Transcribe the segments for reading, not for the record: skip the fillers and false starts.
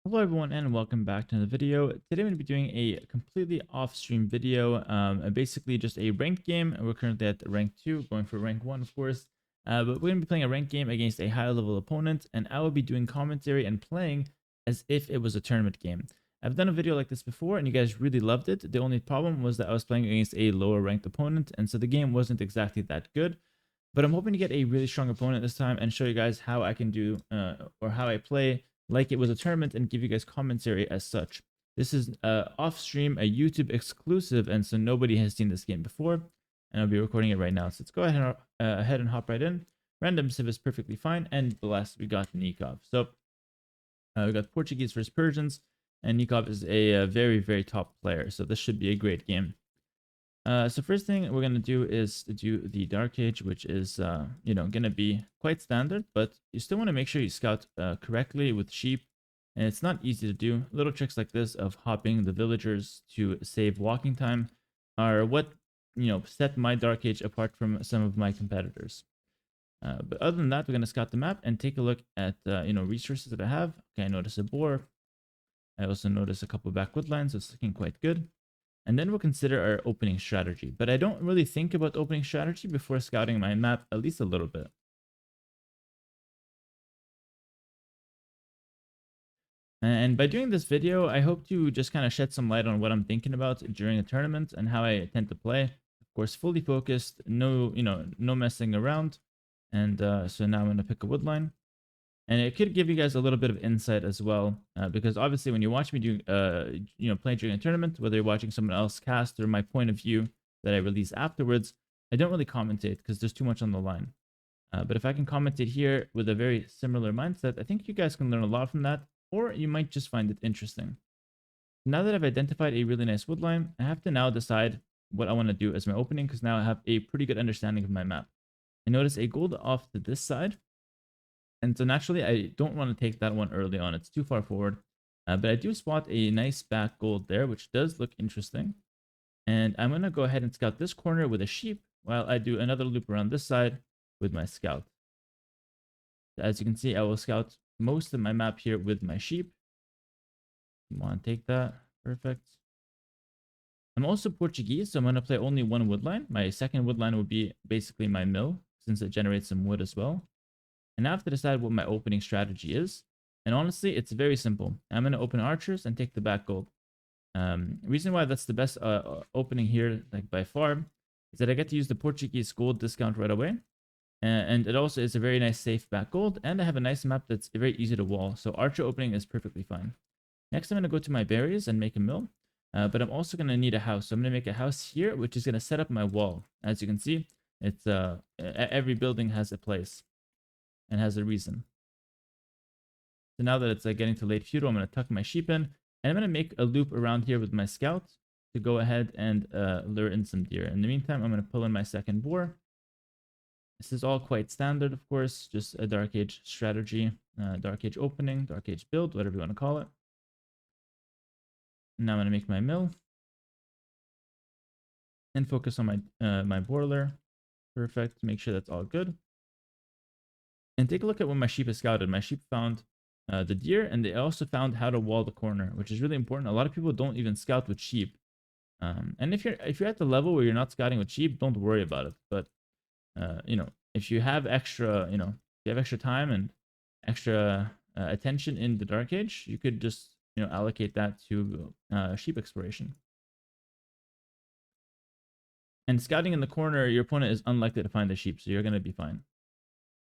Hello everyone and welcome back to another video. Today I'm going to be doing a completely off-stream video, basically just a ranked game. We're currently at rank 2, going for rank 1 of course, but we're going to be playing a ranked game against a higher level opponent, and I will be doing commentary and playing as if it was a tournament game. I've done a video like this before and you guys really loved it. The only problem was that I was playing against a lower ranked opponent, and so the game wasn't exactly that good. But I'm hoping to get a really strong opponent this time and show you guys how I can do, or how I play like it was a tournament and give you guys commentary as such. This is off stream, a YouTube exclusive, and so nobody has seen this game before, and I'll be recording it right now. So let's go ahead and hop right in. Random civ is perfectly fine, and the last we got Nikov. So we got Portuguese versus Persians, and Nikov is a very, very top player, so this should be a great game. So first thing we're going to do is to do the Dark Age, which is, going to be quite standard, but you still want to make sure you scout correctly with sheep. And it's not easy to do. Little tricks like this of hopping the villagers to save walking time are what, set my Dark Age apart from some of my competitors. But other than that, we're going to scout the map and take a look at, resources that I have. Okay, I notice a boar. I also notice a couple back wood lines, so it's looking quite good. And then we'll consider our opening strategy. But I don't really think about opening strategy before scouting my map, at least a little bit. And by doing this video, I hope to just kind of shed some light on what I'm thinking about during a tournament and how I tend to play. Of course, fully focused, no messing around. And so now I'm going to pick a wood line. And it could give you guys a little bit of insight as well, because obviously when you watch me do, play during a tournament, whether you're watching someone else cast or my point of view that I release afterwards, I don't really commentate because there's too much on the line. But if I can commentate here with a very similar mindset, I think you guys can learn a lot from that, or you might just find it interesting. Now that I've identified a really nice wood line, I have to now decide what I want to do as my opening, because now I have a pretty good understanding of my map. I notice a gold off to this side. And so naturally, I don't want to take that one early on. It's too far forward. But I do spot a nice back gold there, which does look interesting. And I'm going to go ahead and scout this corner with a sheep while I do another loop around this side with my scout. As you can see, I will scout most of my map here with my sheep. Come on, take that. Perfect. I'm also Portuguese, so I'm going to play only one wood line. My second wood line would be basically my mill, since it generates some wood as well. And now I have to decide what my opening strategy is. And honestly, it's very simple. I'm going to open archers and take the back gold. Reason why that's the best opening here, like by far, is that I get to use the Portuguese gold discount right away. And it also is a very nice safe back gold. And I have a nice map that's very easy to wall. So archer opening is perfectly fine. Next, I'm going to go to my berries and make a mill. But I'm also going to need a house. So I'm going to make a house here, which is going to set up my wall. As you can see, it's every building has a place and has a reason. So now that it's getting to late feudal, I'm going to tuck my sheep in, and I'm going to make a loop around here with my scout to go ahead and lure in some deer. In the meantime, I'm going to pull in my second boar. This is all quite standard, of course, just a Dark Age strategy, Dark Age opening, Dark Age build, whatever you want to call it. Now I'm going to make my mill and focus on my my boiler. Perfect. Make sure that's all good. And take a look at what my sheep has scouted. My sheep found the deer, and they also found how to wall the corner, which is really important. A lot of people don't even scout with sheep. And if you're at the level where you're not scouting with sheep, don't worry about it. But if you have extra, if you have extra time and extra attention in the Dark Age, you could just allocate that to sheep exploration. And scouting in the corner, your opponent is unlikely to find the sheep, so you're going to be fine.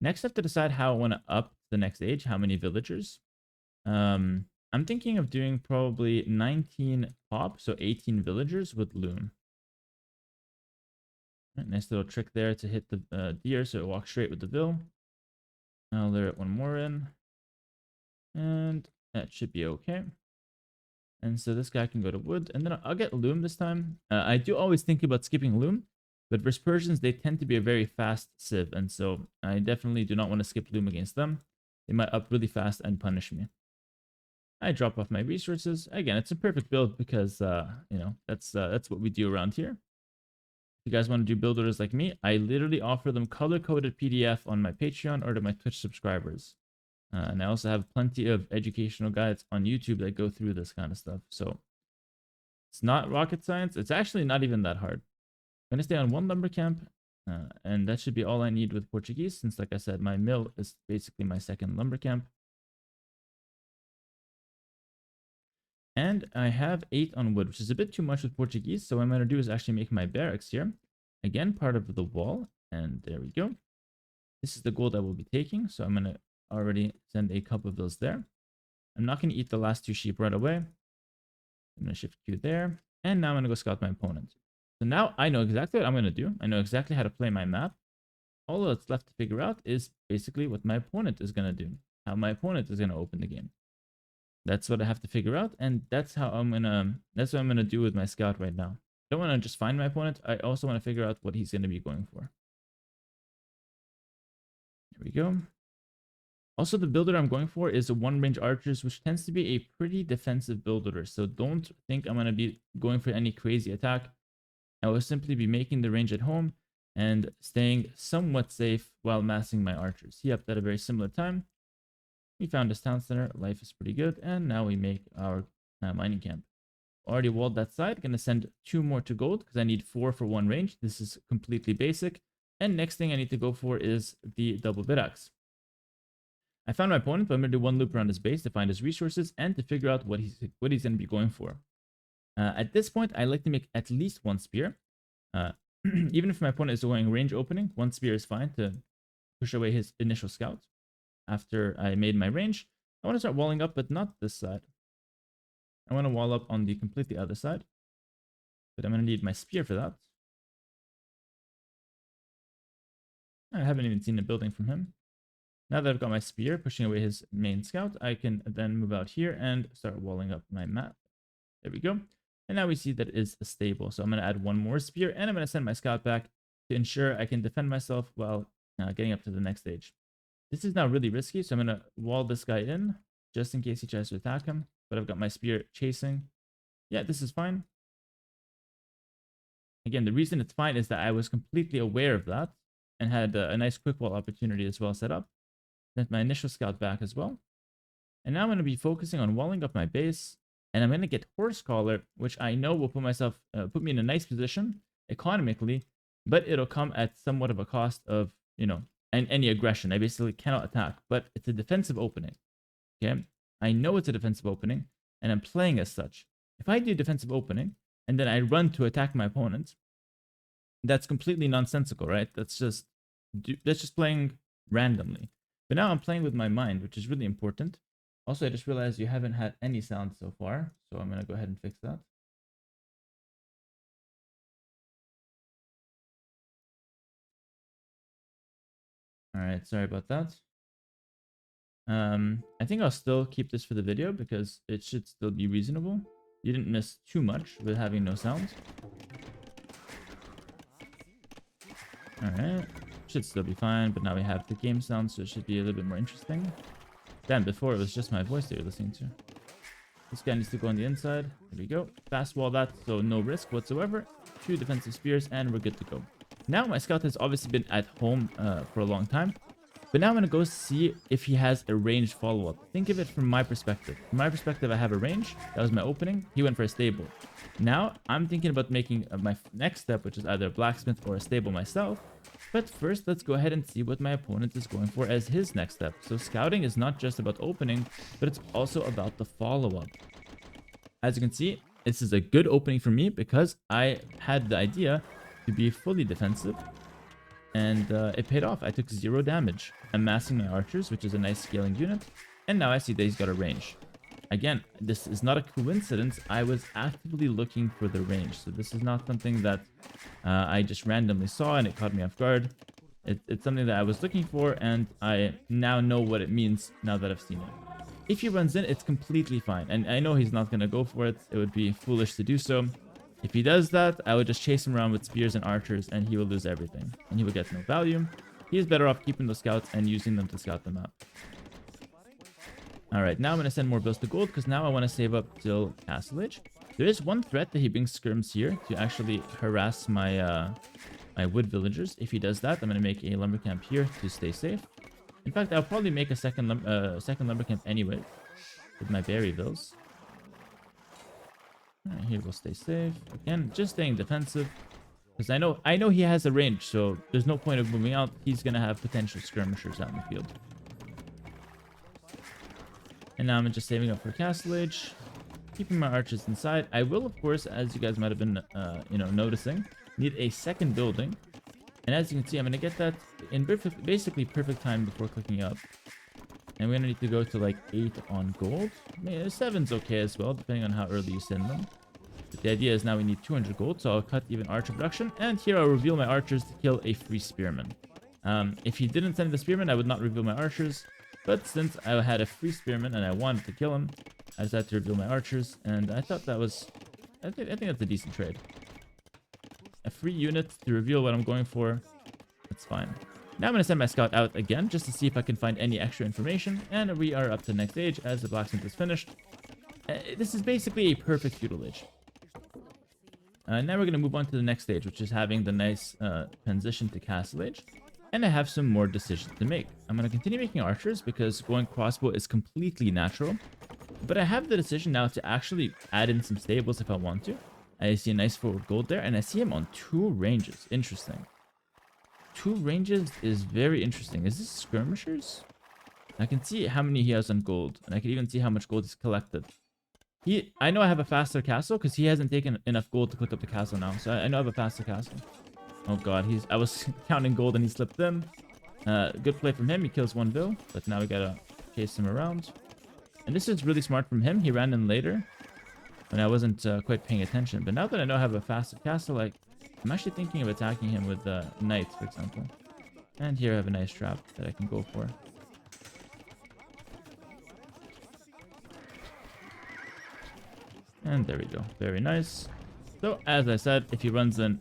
Next, I have to decide how I want to up the next age, how many villagers. I'm thinking of doing probably 19 pop, so 18 villagers with loom. Right, nice little trick there to hit the deer, so it walks straight with the vill. I'll lure it one more in. And that should be okay. And so this guy can go to wood, and then I'll get loom this time. I do always think about skipping loom. But versus Persians, they tend to be a very fast civ, and so I definitely do not want to skip loom against them. They might up really fast and punish me. I drop off my resources. Again, it's a perfect build because, that's what we do around here. If you guys want to do builders like me, I literally offer them color-coded PDF on my Patreon or to my Twitch subscribers. And I also have plenty of educational guides on YouTube that go through this kind of stuff. So it's not rocket science. It's actually not even that hard. I'm going to stay on one lumber camp. And that should be all I need with Portuguese, since, like I said, my mill is basically my second lumber camp. And I have 8 on wood, which is a bit too much with Portuguese. So what I'm going to do is actually make my barracks here. Again, part of the wall. And there we go. This is the gold I will be taking. So I'm going to already send a couple of those there. I'm not going to eat the last 2 sheep right away. I'm going to shift Q there. And now I'm going to go scout my opponent. So now I know exactly what I'm going to do. I know exactly how to play my map. All that's left to figure out is basically what my opponent is going to do. How my opponent is going to open the game. That's what I have to figure out, and that's what I'm gonna do with my scout right now. I don't want to just find my opponent. I also want to figure out what he's going to be going for. Here we go. Also, the builder I'm going for is a 1-range archers, which tends to be a pretty defensive builder. So don't think I'm going to be going for any crazy attack. I will simply be making the range at home and staying somewhat safe while massing my archers. Yep, at a very similar time. We found this town center. Life is pretty good. And now we make our mining camp. Already walled that side. Going to send 2 more to gold because I need 4 for 1 range. This is completely basic. And next thing I need to go for is the double bitaxe. I found my opponent, but I'm going to do 1 loop around his base to find his resources and to figure out what he's going to be going for. At this point, I like to make at least 1 spear. Even if my opponent is going range opening, 1 spear is fine to push away his initial scout. After I made my range, I want to start walling up, but not this side. I want to wall up on the completely other side. But I'm going to need my spear for that. I haven't even seen a building from him. Now that I've got my spear pushing away his main scout, I can then move out here and start walling up my map. There we go. And now we see that it is stable. So I'm going to add 1 more spear, and I'm going to send my scout back to ensure I can defend myself while getting up to the next stage. This is now really risky, so I'm going to wall this guy in just in case he tries to attack him. But I've got my spear chasing. Yeah, this is fine. Again, the reason it's fine is that I was completely aware of that and had a nice quick wall opportunity as well set up. Sent my initial scout back as well. And now I'm going to be focusing on walling up my base. And I'm going to get Horse Collar, which I know will put me in a nice position economically, but it'll come at somewhat of a cost of, and any aggression. I basically cannot attack, but it's a defensive opening. Okay, I know it's a defensive opening, and I'm playing as such. If I do defensive opening and then I run to attack my opponent, that's completely nonsensical, right? That's just playing randomly. But now I'm playing with my mind, which is really important. Also, I just realized you haven't had any sound so far, so I'm gonna go ahead and fix that. All right, sorry about that. I think I'll still keep this for the video because it should still be reasonable. You didn't miss too much with having no sound. All right, should still be fine, but now we have the game sound, so it should be a little bit more interesting. Damn, before it was just my voice that you're listening to. This guy needs to go on the inside. There we go. Fast wall that, so no risk whatsoever. 2 defensive spears, and we're good to go. Now my scout has obviously been at home for a long time. But now I'm going to go see if he has a ranged follow-up. Think of it from my perspective. From my perspective, I have a range. That was my opening. He went for a stable. Now, I'm thinking about making my next step, which is either a blacksmith or a stable myself. But first, let's go ahead and see what my opponent is going for as his next step. So scouting is not just about opening, but it's also about the follow-up. As you can see, this is a good opening for me because I had the idea to be fully defensive. And it paid off. I took 0 damage. I'm massing my archers, which is a nice scaling unit. And now I see that he's got a range. Again, this is not a coincidence. I was actively looking for the range. So this is not something that I just randomly saw and it caught me off guard. It's something that I was looking for, and I now know what it means now that I've seen it. If he runs in, it's completely fine. And I know he's not going to go for it. It would be foolish to do so. If he does that, I would just chase him around with spears and archers, and he will lose everything. And he will get no value. He is better off keeping those scouts and using them to scout the map. Alright, now I'm going to send more bills to gold, because now I want to save up till Castle Age. There is one threat that he brings skirms here to actually harass my my wood villagers. If he does that, I'm going to make a lumber camp here to stay safe. In fact, I'll probably make a second lumber camp anyway with my berryvilles. Alright, here we'll stay safe. Again, just staying defensive. Because I know he has a range, so there's no point of moving out. He's gonna have potential skirmishers out in the field. And now I'm just saving up for Castle Age, keeping my archers inside. I will, of course, as you guys might have been, noticing, need a second building. And as you can see, I'm gonna get that in basically perfect time before clicking up. And we're gonna need to go to like 8 on gold. I mean, 7's okay as well, depending on how early you send them. But the idea is now we need 200 gold, so I'll cut even archer production. And here I'll reveal my archers to kill a free spearman. If he didn't send the spearman, I would not reveal my archers. But since I had a free spearman and I wanted to kill him, I decided to reveal my archers. And I thought that was... I think that's a decent trade. A free unit to reveal what I'm going for. That's fine. Now I'm going to send my scout out again just to see if I can find any extra information. And we are up to the next age as the blacksmith is finished. This is basically a perfect feudal age. Now we're going to move on to the next stage, which is having the nice transition to castle age. And I have some more decisions to make. I'm going to continue making archers because going crossbow is completely natural. But I have the decision now to actually add in some stables if I want to. I see a nice forward gold there, and I see him on 2 ranges. Interesting. 2 ranges is very interesting. Is this skirmishers? I can see how many he has on gold, and I can even see how much gold he's collected. I know I have a faster castle because he hasn't taken enough gold to click up the castle now. So I know I have a faster castle. Oh god, I was counting gold and he slipped in. Good play from him. He kills 1 vill, but now we gotta chase him around. And this is really smart from him. He ran in later when I wasn't quite paying attention. But now that I know I have a faster castle, I'm actually thinking of attacking him with knights, for example. And here I have a nice trap that I can go for. And there we go. Very nice. So, as I said, if he runs in,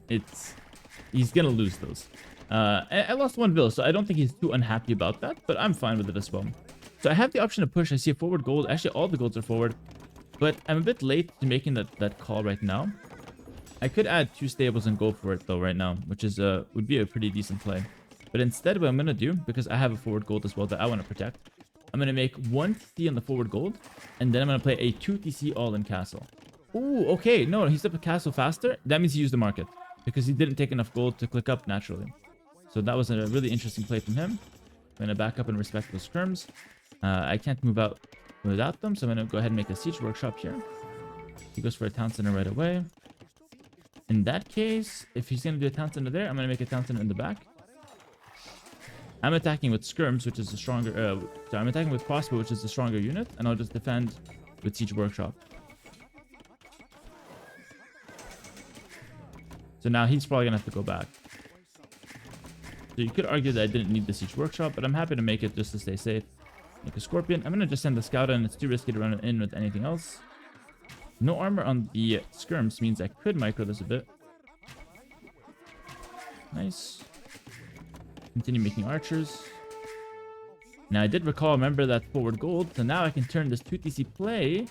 he's gonna lose those. I lost 1 vill, so I don't think he's too unhappy about that, but I'm fine with it as well. So I have the option to push. I see a forward gold. Actually, all the golds are forward. But I'm a bit late to making that call right now. I could add 2 stables and go for it, though, right now, which is would be a pretty decent play. But instead, what I'm going to do, because I have a forward gold as well that I want to protect, I'm going to make 1 TC on the forward gold, and then I'm going to play a 2 TC all-in castle. Ooh, okay. No, he's up a castle faster. That means he used the market, because he didn't take enough gold to click up naturally. So that was a really interesting play from him. I'm going to back up and respect those skirms. I can't move out without them, so I'm going to go ahead and make a siege workshop here. He goes for a town center right away. In that case, if he's going to do a town center there, I'm going to make a town center in the back. I'm attacking with skirms, which is a stronger... sorry, I'm attacking with crossbow, which is a stronger unit, and I'll just defend with siege workshop. So now he's probably going to have to go back. So you could argue that I didn't need the siege workshop, but I'm happy to make it just to stay safe. Make a scorpion. I'm going to just send the scout in. It's too risky to run it in with anything else. No armor on the skirms means I could micro this a bit. Nice. Continue making archers. Now I did remember that forward gold, so now I can turn this 2 TC play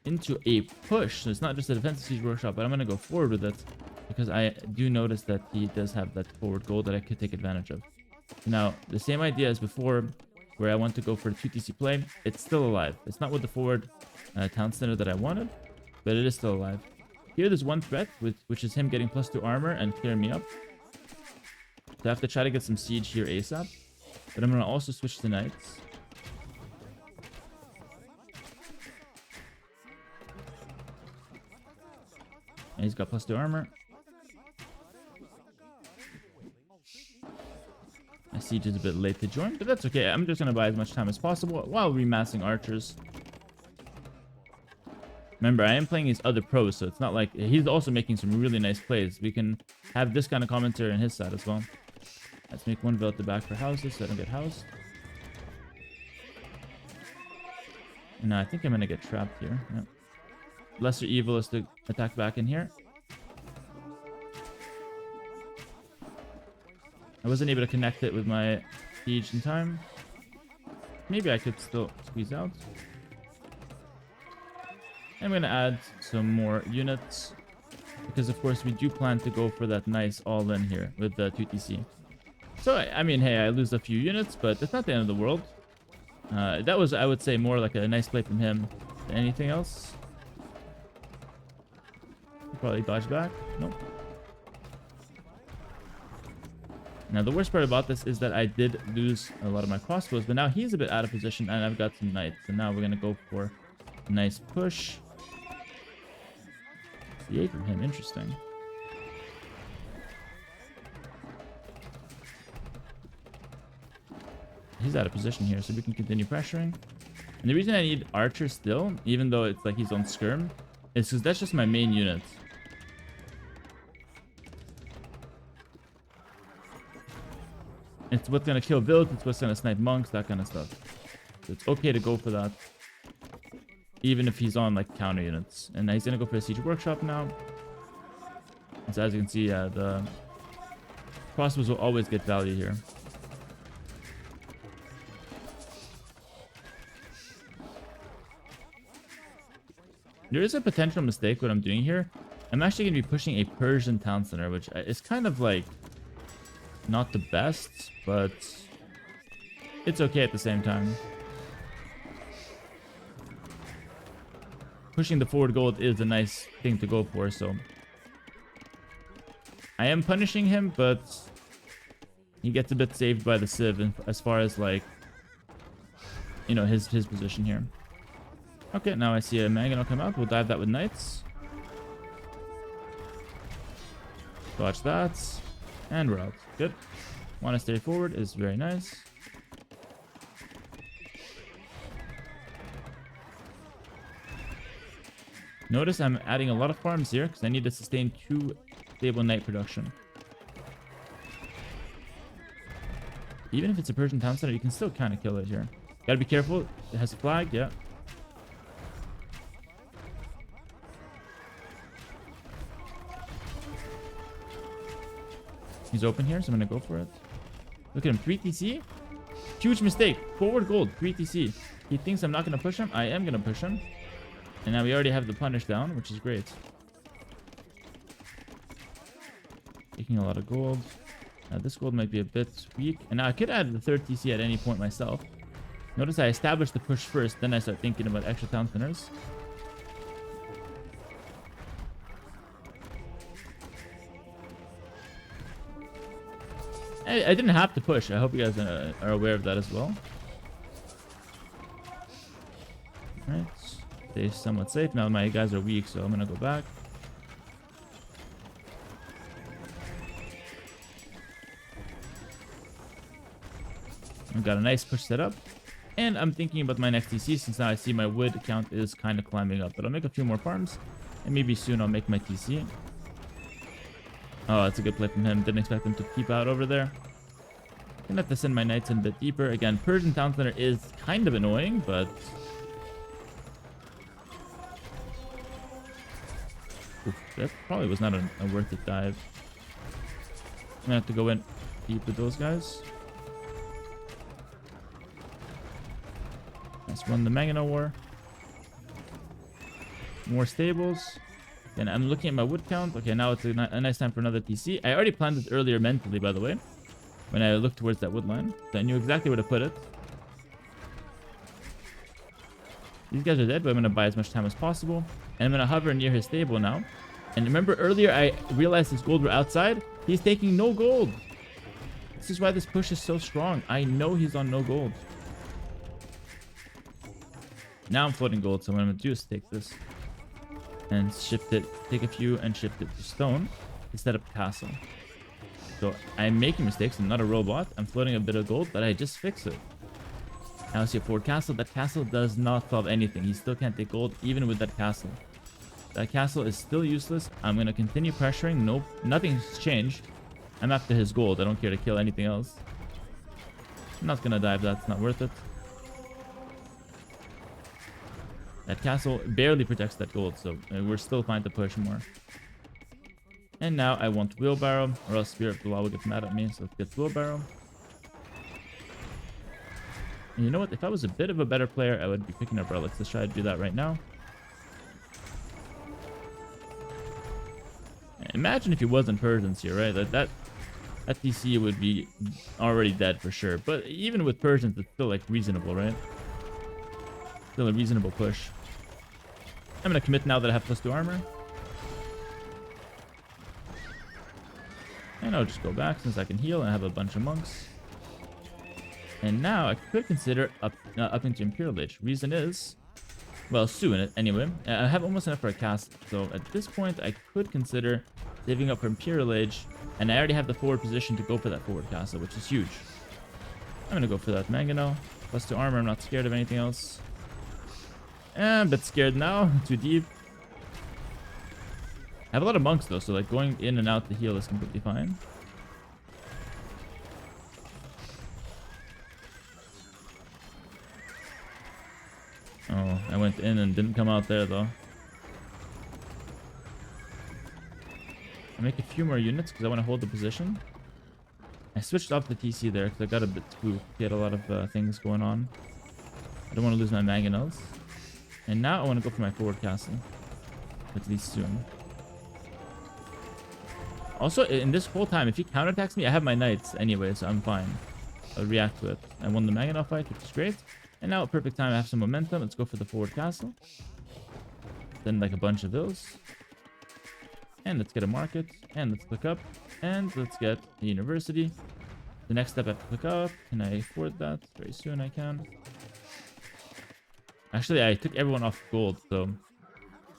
into a push. So it's not just a defensive siege workshop, but I'm going to go forward with it because I do notice that he does have that forward gold that I could take advantage of. Now, the same idea as before, where I want to go for the 2 TC play, it's still alive. It's not with the forward town center that I wanted, but it is still alive. Here there's 1 threat, which is him getting +2 armor and clearing me up. So I have to try to get some siege here ASAP. But I'm going to also switch to knights. And he's got +2 armor. My siege is a bit late to join, but that's okay. I'm just going to buy as much time as possible while remassing archers. Remember, I am playing these other pros, so it's not like... He's also making some really nice plays. We can have this kind of commentary on his side as well. Let's make 1 vill at the back for houses so I don't get housed. No, I think I'm going to get trapped here. Yep. Lesser evil is to attack back in here. I wasn't able to connect it with my siege in time. Maybe I could still squeeze out. I'm going to add some more units. Because, of course, we do plan to go for that nice all-in here with the 2 TC. So, I mean, hey, I lose a few units, but it's not the end of the world. That was, I would say, more like a nice play from him than anything else. Probably dodge back. Nope. Now, the worst part about this is that I did lose a lot of my crossbows, but now he's a bit out of position, and I've got some knights. So now we're going to go for a nice push. C8 from him. Interesting. He's out of position here, so we can continue pressuring. And the reason I need archer still, even though it's like he's on skirm, is because that's just my main unit. It's what's going to kill builds, it's what's going to snipe monks, that kind of stuff. So it's okay to go for that. Even if he's on like counter units. And he's going to go for a siege workshop now. So as you can see, the crossbows will always get value here. There is a potential mistake what I'm doing here. I'm actually going to be pushing a Persian town center, which is kind of like not the best, but it's okay at the same time. Pushing the forward gold is a nice thing to go for, so I am punishing him, but he gets a bit saved by the Civ as far as like, you know, his position here. Okay, now I see a Mangano come out. We'll dive that with knights. Dodge that. And we're out. Good. Want to stay forward is very nice. Notice I'm adding a lot of farms here because I need to sustain 2 stable knight production. Even if it's a Persian town center, you can still kind of kill it here. Gotta be careful. It has a flag. Yeah. He's open here, so I'm going to go for it. Look at him. 3 TC. Huge mistake. Forward gold. 3 TC. He thinks I'm not going to push him. I am going to push him. And now we already have the punish down, which is great. Taking a lot of gold. This gold might be a bit weak. And now I could add the 3rd TC at any point myself. Notice I established the push first, then I start thinking about extra town centers. I didn't have to push. I hope you guys are aware of that as well. Alright. Stay somewhat safe. Now my guys are weak, so I'm going to go back. I've got a nice push set up. And I'm thinking about my next TC since now I see my wood count is kind of climbing up. But I'll make a few more farms. And maybe soon I'll make my TC. Oh, that's a good play from him. Didn't expect him to keep out over there. Gonna have to send my knights in a bit deeper. Again, Persian town center is kind of annoying, but oof, that probably was not a worth it dive. I'm gonna have to go in deep with those guys. Let's run the Mangano War. More stables. And I'm looking at my wood count. Okay, now it's a nice time for another TC. I already planned this earlier mentally, by the way, when I looked towards that wood line. So I knew exactly where to put it. These guys are dead, but I'm going to buy as much time as possible. And I'm going to hover near his stable now. And remember earlier I realized his gold were outside? He's taking no gold. This is why this push is so strong. I know he's on no gold. Now I'm floating gold, so what I'm going to do is take this and shift it, take a few and shift it to stone to set up castle. So I'm making mistakes. I'm not a robot. I'm floating a bit of gold, but I just fix it. Now I see a forward castle. That castle does not solve anything. He still can't take gold even with that castle. That castle is still useless. I'm going to continue pressuring. Nope, nothing's changed. I'm after his gold. I don't care to kill anything else. I'm not going to dive. That's not worth it. That castle barely protects that gold, so we're still fine to push more. And now I want wheelbarrow, or else Spirit Bilal will get mad at me, so let's get wheelbarrow. And you know what? If I was a bit of a better player, I would be picking up relics. Let's try to do that right now. Imagine if he wasn't Persians here, right? That That TC would be already dead for sure. But even with Persians, it's still like reasonable, right? Still a reasonable push. I'm gonna commit now that I have +2 armor. And I'll just go back since I can heal and I have a bunch of monks. And now I could consider up into Imperial Age. Reason is, well, soon anyway. I have almost enough for a cast, so at this point I could consider saving up for Imperial Age, and I already have the forward position to go for that forward castle, which is huge. I'm gonna go for that Mangonel. +2 armor, I'm not scared of anything else. I'm a bit scared now, too deep. I have a lot of monks though, so like going in and out to heal is completely fine. Oh, I went in and didn't come out there though. I make a few more units because I want to hold the position. I switched off the TC there because I got a bit too get a lot of things going on. I don't want to lose my mangonels. And now I want to go for my forward castle, at least soon. Also, in this whole time, if he counterattacks me, I have my knights anyway, so I'm fine. I'll react to it. I won the mangonel fight, which is great. And now, perfect time, I have some momentum. Let's go for the forward castle. Then like a bunch of those. And let's get a market. And let's click up. And let's get a university. The next step I have to click up. Can I afford that? Very soon I can. Actually, I took everyone off gold, so...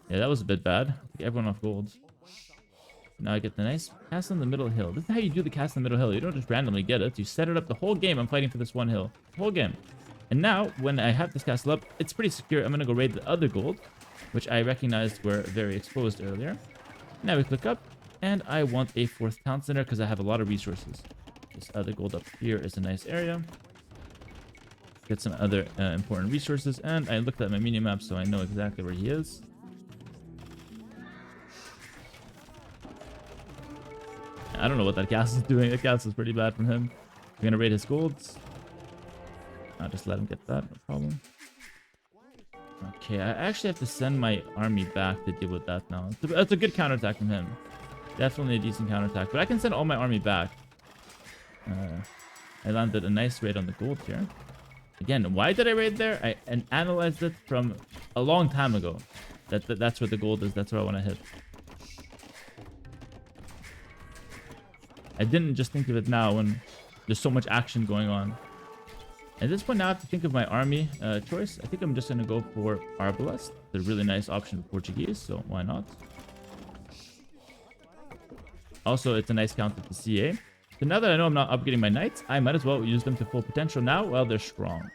yeah, that was a bit bad. I took everyone off gold. Now I get the nice castle in the middle hill. This is how you do the castle in the middle hill. You don't just randomly get it. You set it up the whole game. I'm fighting for this one hill. The whole game. And now, when I have this castle up, it's pretty secure. I'm going to go raid the other gold, which I recognized were very exposed earlier. Now we click up, and I want a 4th town center because I have a lot of resources. This other gold up here is a nice area. Get some other important resources, and I looked at my mini-map, so I know exactly where he is. I don't know what that castle is doing. That castle is pretty bad from him. I'm going to raid his golds. I'll just let him get that, no problem. Okay, I actually have to send my army back to deal with that now. That's a good counterattack from him. Definitely a decent counterattack, but I can send all my army back. I landed a nice raid on the gold here. Again, why did I raid there? I analyzed it from a long time ago. That's where the gold is. That's where I want to hit. I didn't just think of it now when there's so much action going on. At this point now I have to think of my army choice. I think I'm just going to go for Arbalest. It's a really nice option for Portuguese, so why not? Also, it's a nice counter to CA. So now that I know I'm not upgrading my knights, I might as well use them to full potential now while they're strong.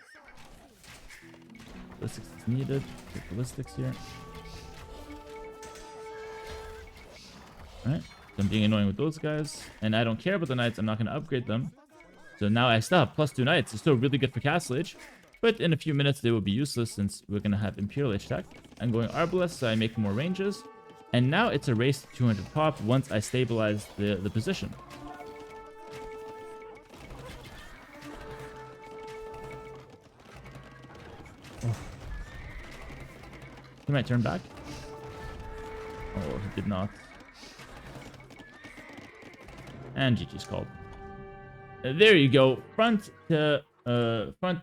Ballistics is needed. Get ballistics here. Alright. So I'm being annoying with those guys. And I don't care about the knights. I'm not going to upgrade them. So now I still have +2 knights. It's still really good for Castle Age. But in a few minutes, they will be useless since we're going to have Imperial Age tech. I'm going Arbalest, so I make more ranges. And now it's a race to 200 pop once I stabilize the position. Oh. He might turn back. Oh, he did not. And GG's called. There you go. Front to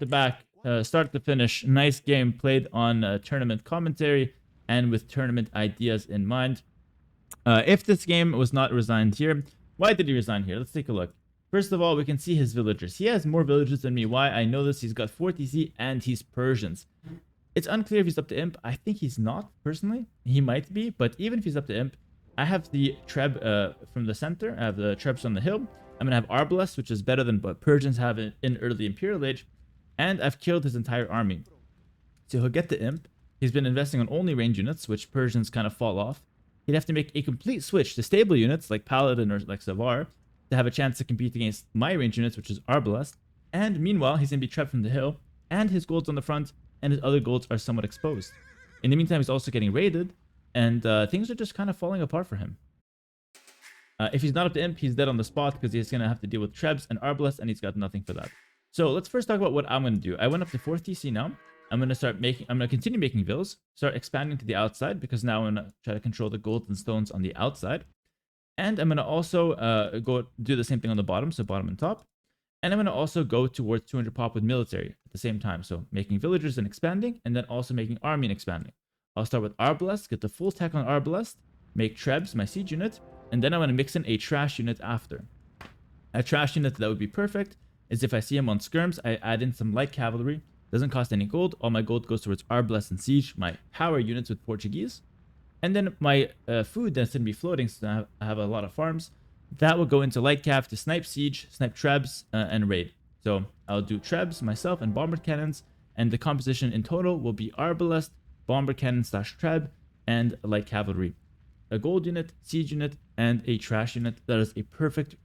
back, start to finish. Nice game played on tournament commentary and with tournament ideas in mind. If this game was not resigned here, why did he resign here? Let's take a look. First of all, we can see his villagers. He has more villagers than me. Why? I know this. He's got 4 TC and he's Persians. It's unclear if he's up to Imp. I think he's not, personally. He might be, but even if he's up to Imp, I have the Treb from the center. I have the Trebs on the hill. I'm going to have Arbalest, which is better than what Persians have in early Imperial Age. And I've killed his entire army. So he'll get the Imp. He's been investing on only range units, which Persians kind of fall off. He'd have to make a complete switch to stable units like Paladin or like Savar to have a chance to compete against my range units, which is Arbalest. And meanwhile, he's going to be Treb from the hill. And his golds on the front and his other golds are somewhat exposed. In the meantime, he's also getting raided. And things are just kind of falling apart for him. If he's not up to Imp, he's dead on the spot because he's going to have to deal with Trebs and Arbalest, and he's got nothing for that. So let's first talk about what I'm going to do. I went up to 4th TC now. I'm going to continue making vills, start expanding to the outside because now I'm going to try to control the golds and stones on the outside. And I'm going to also go do the same thing on the bottom, so bottom and top. And I'm going to also go towards 200 pop with military at the same time. So making villagers and expanding, and then also making army and expanding. I'll start with Arbalest, get the full tech on Arbalest, make Trebs my siege unit, and then I'm going to mix in a trash unit after. A trash unit that would be perfect is if I see him on skirms, I add in some light cavalry. Doesn't cost any gold. All my gold goes towards Arbalest and siege, my power units with Portuguese. And then my food that's going to be floating, so I have a lot of farms, that will go into light cav to snipe siege, snipe trebs, and raid. So I'll do trebs myself and bomber cannons, and the composition in total will be arbalest, bomber cannon / treb, and light cavalry. A gold unit, siege unit, and a trash unit. That is a perfect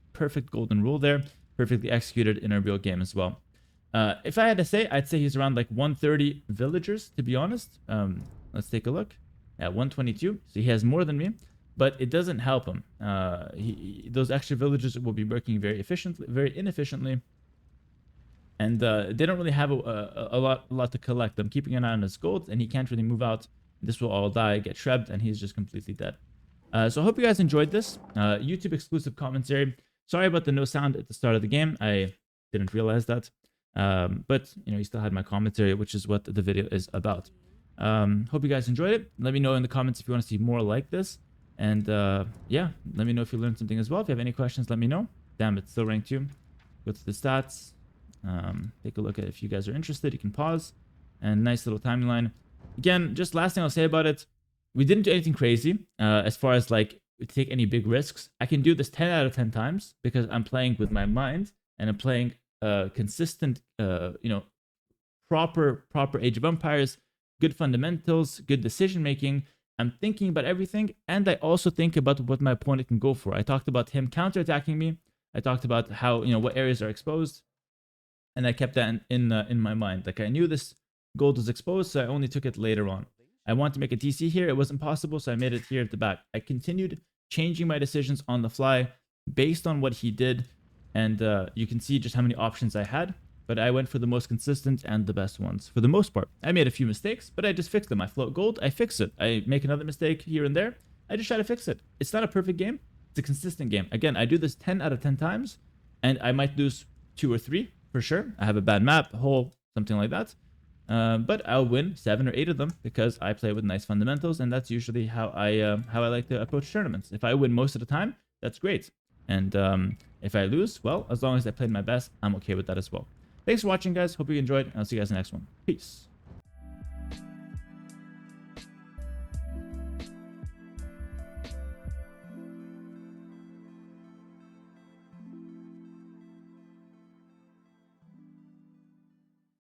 golden rule there, perfectly executed in a real game as well. If I had to say, I'd say he's around like 130 villagers, to be honest. Let's take a look. At 122, so he has more than me, but it doesn't help him. Those extra villagers will be working very inefficiently, and they don't really have a lot to collect. I'm keeping an eye on his gold, and he can't really move out. This will all die, get shrebbed, and he's just completely dead. So I hope you guys enjoyed this YouTube exclusive commentary. Sorry about the no sound at the start of the game. I didn't realize that, but you still had my commentary, which is what the video is about. Hope you guys enjoyed it. Let me know in the comments if you want to see more like this, and yeah, let me know if you learned something as well. If you have any questions, let me know. Damn, it's still ranked 2. Go to the stats, take a look at it. If you guys are interested, you can pause. And nice little timeline. Again, just last thing I'll say about it, we didn't do anything crazy as far as like take any big risks. I can do this 10 out of 10 times because I'm playing with my mind, and I'm playing consistent proper Age of Empires, good fundamentals, good decision making. I'm thinking about everything, and I also think about what my opponent can go for. I talked about him counterattacking me. I talked about how what areas are exposed, and I kept that in my mind. Like I knew this gold was exposed, so I only took it later on. I wanted to make a TC here. It wasn't possible, so I made it here at the back. I continued changing my decisions on the fly based on what he did, and you can see just how many options I had. But I went for the most consistent and the best ones for the most part. I made a few mistakes, but I just fixed them. I float gold, I fix it. I make another mistake here and there, I just try to fix it. It's not a perfect game, it's a consistent game. Again, I do this 10 out of 10 times, and I might lose 2 or 3 for sure. I have a bad map, hole, something like that. But I'll win 7 or 8 of them because I play with nice fundamentals, and that's usually how I like to approach tournaments. If I win most of the time, that's great. And if I lose, well, as long as I played my best, I'm okay with that as well. Thanks for watching, guys. Hope you enjoyed. I'll see you guys in the next one. Peace.